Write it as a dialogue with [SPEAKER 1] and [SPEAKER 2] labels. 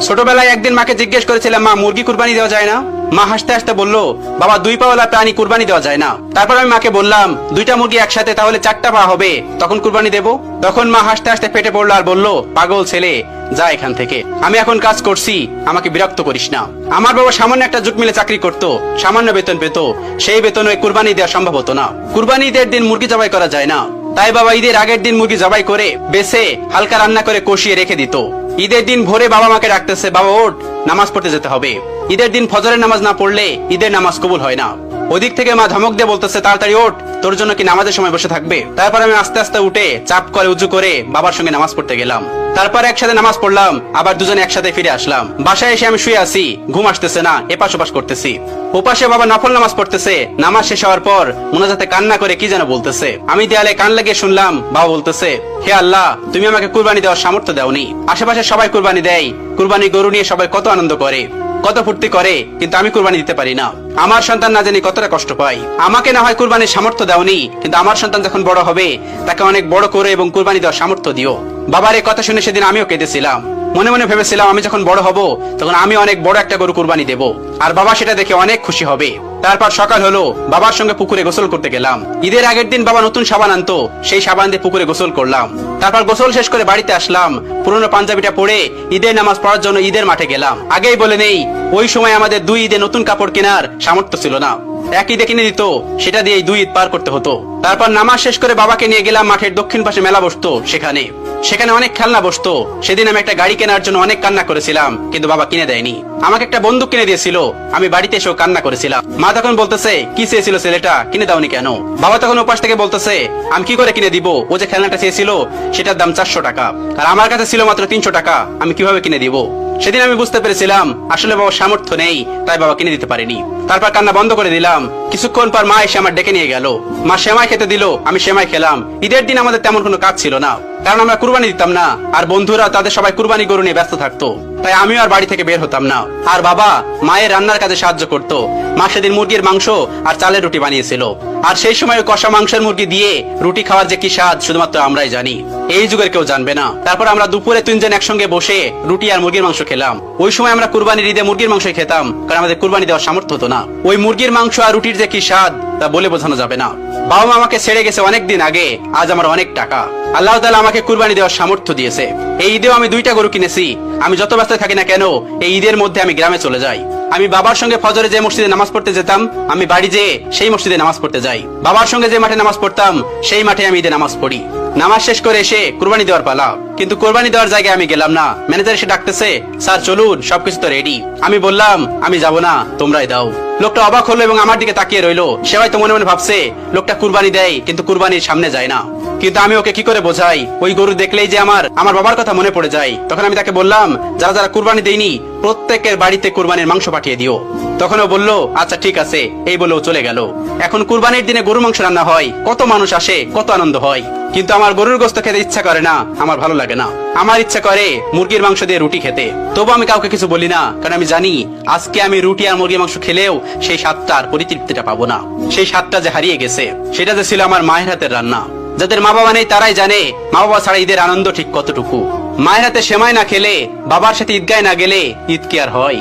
[SPEAKER 1] ছোটবেলায় একদিন মাকে জিজ্ঞেস করেছিলাম, মা মুরগি কুরবানি দেওয়া যায় না? মা হাসতে হাসতে বলল, বাবা 2 পাওয়ালা প্রাণী কুরবানি দেওয়া যায় না। তারপর আমি মাকে বললাম, 2টা মুরগি একসাথে তাহলে 4টা পা হবে, তখন কুরবানি দেব। তখন মা হাসতে হাসতে পেটে পড়লো আর বলল, পাগল ছেলে, যা এখান থেকে, আমি এখন কাজ করছি, আমাকে বিরক্ত করিস না। আমার বাবা সামান্য একটা জুট মিলে চাকরি করত, সামান্য বেতন পেত, সেই বেতনে কুরবানি দেওয়া সম্ভব হতো না। কুরবানি ঈদের দিন মুরগি জবাই করা যায় না, তাই বাবা ঈদের আগের দিন মুরগি জবাই করে বেছে হালকা রান্না করে কষিয়ে রেখে দিত। ঈদের দিন ভোরে বাবা মাকে ডাকতেছে, বাবা ওঠ, নামাজ পড়তে যেতে হবে। ঈদের দিন ফজরের নামাজ না পড়লে ঈদের নামাজ কবুল হয় না। ওদিক থেকে মা ধমক দিয়ে বলতেছে, তাড়াতাড়ি ওঠ, তোর জন্য কি নামাজের সময় বসে থাকবে? তারপর আমি আস্তে আস্তে উঠে চাপ করে উজু করে বাবার সঙ্গে নামাজ পড়তে গেলাম। তারপর একসাথে নামাজ পড়লাম, আবার দুজনে একসাথে ফিরে আসলাম। বাসায় এসে আমি শুয়ে আছি, ঘুম আসতেছে না, এপাশ ওপাশ করতেছি। ওপাশে বাবা নফল নামাজ পড়তেছে। নামাজ শেষ হওয়ার পর মোনাজাতে কান্না করে কি যেন বলতেছে। আমি দেয়ালে কান লাগিয়ে শুনলাম, বাবা বলতেছে, হে আল্লাহ, তুমি আমাকে কুরবানি দেওয়ার সামর্থ্য দাওনি। আশেপাশে সবাই কুরবানি দেয়, কুরবানি গরু নিয়ে সবাই কত আনন্দ করে, কত ফুর্তি করে, কিন্তু আমি কুরবানি দিতে পারি না। আমার সন্তান না জানি কতটা কষ্ট পায়। আমাকে না হয় কুরবানির সামর্থ্য দাওনি, কিন্তু আমার সন্তান যখন বড় হবে তাকে অনেক বড় করে এবং কুরবানি দেওয়ার সামর্থ্য দিও। বাবার এই কথা শুনে সেদিন আমিও কেঁদেছিলাম। মনে মনে ভেবেছিলাম, আমি যখন বড় হব তখন আমি অনেক বড় একটা গরু কুরবানি দেব, আর বাবা সেটা দেখে অনেক খুশি হবে। তারপর সকাল হলো, বাবার সঙ্গে পুকুরে গোসল করতে গেলাম। ঈদের আগের দিন বাবা নতুন সাবান আনতো, সেই সাবান দিয়ে পুকুরে গোসল করলাম। তারপর গোসল শেষ করে বাড়িতে আসলাম। পুরনো পাঞ্জাবিটা পরে ঈদের নামাজ পড়ার জন্য ঈদের মাঠে গেলাম। আগেই বলে নেই, ওই সময় আমাদের 2 ঈদে নতুন কাপড় কেনার সামর্থ্য ছিল না। এক ঈদে কিনে দিত, সেটা দিয়ে 2 ঈদ পার করতে হতো। তারপর নামাজ শেষ করে বাবাকে নিয়ে গেলাম মাঠের দক্ষিণ পাশে মেলা বসতো, সেখানে অনেক খেলনা বসতো। সেদিন আমি একটা গাড়ি কেনার জন্য অনেক কান্না করেছিলাম, কিন্তু বাবা কিনে দেয়নি। আমাকে একটা বন্দুক কিনে দিয়েছিল, আমি বাড়িতে এসেও কান্না করেছিলাম। মা তখন বলতেছে, কি চেয়েছিল ছেলেটা, কিনে দাওনি কেন? বাবা তখন ওপাশ থেকে বলতেছে, আমি কি করে কিনে দিব, ও যে খেলনাটা চেয়েছিল সেটার দাম 400 টাকা, আর আমার কাছে ছিল মাত্র 300 টাকা, আমি কিভাবে কিনে দিব? সেদিন আমি বুঝতে পেরেছিলাম আসলে বাবার সামর্থ্য নেই, তাই বাবা কিনে দিতে পারেনি। তারপর কান্না বন্ধ করে দিলাম। কিছুক্ষণ পর মা এসে আমার ডেকে নিয়ে গেল। মা সেমাই খেতে দিল, আমি সেমাই খেলাম। ঈদের দিন আমাদের তেমন কোনো কাজ ছিল না, কারণ আমরা কুরবানি দিতাম না, আর বন্ধুরা তাদের সবাই কুরবানি গরু নিয়ে ব্যস্ত থাকতো, তাই আমিও আর বাড়ি থেকে বের হতাম না। আর বাবা মায়ের রান্নার কাজে সাহায্য করত। মা সেদিন মুরগির মাংস আর চালের রুটি বানিয়েছিল, আর সেই সময় কষা মাংসের মুরগি দিয়ে রুটি খাওয়ার যে কি স্বাদ শুধুমাত্র আমরাই জানি, এই যুগের কেউ জানবে না। তারপর আমরা দুপুরে 3 জন একসঙ্গে বসে রুটি আর মুরগির মাংস খেলাম। ওই সময় আমরা কুরবানির ঈদে মুরগির মাংস খেতাম, কারণ আমাদের কুরবানি দেওয়ার সামর্থ্য হতো না। ওই মুরগির মাংস আর রুটির যে কি স্বাদ তা বলে বোঝানো যাবে না। বাবা মা আমাকে ছেড়ে গেছে অনেকদিন আগে, আজ আমার অনেক টাকা। আল্লাহ তাআলা আমাকে কুরবানি দেওয়ার সামর্থ্য দিয়েছে। এই ঈদেও আমি 2টা গরু কিনেছি। আমি যত ব্যস্ত থাকি না কেন, এই ঈদের মধ্যে আমি গ্রামে চলে যাই। আমি বাবার সঙ্গে ফজরে যে মসজিদে নামাজ পড়তে যেতাম, আমি বাড়ি যেয়ে সেই মসজিদে নামাজ পড়তে যাই। বাবার সঙ্গে যে মাঠে নামাজ পড়তাম, সেই মাঠে আমি ঈদে নামাজ পড়ি। নামাজ শেষ করে এসে কুরবানি দেওয়ার পালা, কিন্তু কুরবানি দেওয়ার জায়গায় আমি গেলাম না। ম্যানেজার এসে ডাকতেছে, স্যার চলুন, সবকিছু তো রেডি। আমি বললাম, আমি যাব না, তোমরাই দাও। লোকটা অবাক হলো এবং আমার দিকে তাকিয়ে রইলো। সে হয়তো মনে মনে ভাবছে লোকটা কুরবানি দেয়, কিন্তু কুরবানির সামনে যায় না। কিন্তু আমি ওকে কি করে বোঝাই, ওই গরু দেখলেই যে আমার বাবার কথা মনে পড়ে যায়। তখন আমি তাকে বললাম, যারা যারা কুরবানি দেয়নি প্রত্যেকের বাড়িতে কুরবানির মাংস পাঠিয়ে দিও। তখন ও বলল, আচ্ছা ঠিক আছে, এই বলেও চলে গেল। এখন কুরবানির দিনে গরু মাংস রান্না হয়, কত মানুষ আসে, কত আনন্দ হয়, কিন্তু আমার গরুর গোশত খেতে ইচ্ছা করে না, আমার ভালো লাগে না। আমার ইচ্ছা করে মুরগির মাংস দিয়ে রুটি খেতে। তবু আমি কাউকে কিছু বলি না, কারণ আমি জানি আজকে আমি রুটি আর মুরগির মাংস খেলেও সেই স্বাদটা আর পরিতৃপ্তিটা পাবো না। সেই স্বাদটা যে হারিয়ে গেছে, সেটা যে ছিল আমার মায়ের হাতের রান্না। যাদের মা বাবা নেই তারাই জানে মা বাবা ছাড়া ঈদের আনন্দ ঠিক কতটুকু। মায়ের হাতে সেমাই না খেলে, বাবার সাথে ঈদগায় না গেলে ঈদ কি আর হয়?